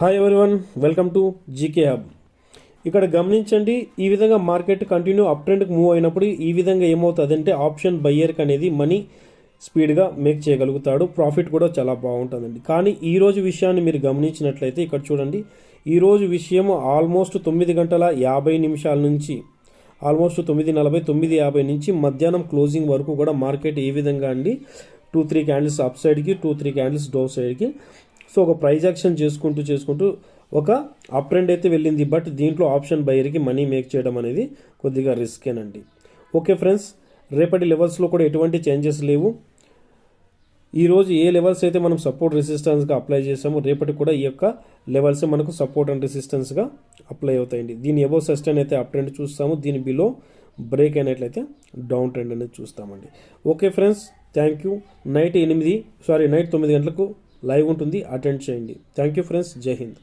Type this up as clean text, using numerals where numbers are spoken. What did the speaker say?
Hi everyone, welcome to GK hub. ఇక్కడ గమనించండి, ఈ విధంగా మార్కెట్ కంటిన్యూ అప్ ట్రెండ్కి మూవ్ అయినప్పుడు ఈ విధంగా ఏమవుతుందంటే ఆప్షన్ బయ్యర్కి అనేది మనీ స్పీడ్గా మేక్ చేయగలుగుతాడు, ప్రాఫిట్ కూడా చాలా బాగుంటుందండి. కానీ ఈరోజు విషయాన్ని మీరు గమనించినట్లయితే ఇక్కడ చూడండి, ఈరోజు విషయం ఆల్మోస్ట్ 9:50 నుంచి ఆల్మోస్ట్ 9:40 9:50 నుంచి మధ్యాహ్నం క్లోజింగ్ వరకు కూడా మార్కెట్ ఏ విధంగా అండి 2-3 క్యాండిల్స్ అప్ సైడ్కి 2-3 క్యాండిల్స్ డౌన్ సైడ్కి సో ఒక ప్రైజ్ యాక్షన్ చేసుకుంటూ ఒక అప్ ట్రెండ్ అయితే వెళ్ళింది. బట్ దీంట్లో ఆప్షన్ బయర్కి మనీ మేక్ చేయడం అనేది కొద్దిగా రిస్కేనండి. ఓకే ఫ్రెండ్స్, రేపటి లెవెల్స్లో కూడా ఎటువంటి చేంజెస్ లేవు. ఈరోజు ఏ లెవెల్స్ అయితే మనం సపోర్ట్ రెసిస్టెన్స్గా అప్లై చేసామో రేపటి కూడా ఈ యొక్క లెవెల్స్ మనకు సపోర్ట్ అండ్ రెసిస్టెన్స్గా అప్లై అవుతాయండి. దీని ఎబో సస్టైన్ అయితే అప్ ట్రెండ్ చూస్తాము, దీని బిలో బ్రేక్ అయినట్లయితే డౌన్ ట్రెండ్ అనేది చూస్తామండి. Okay friends, thank you. Night 9 గంటలకు లైవ్ ఉంటుంది, అటెండ్ చేయండి. థ్యాంక్ యూ ఫ్రెండ్స్, జై హింద్.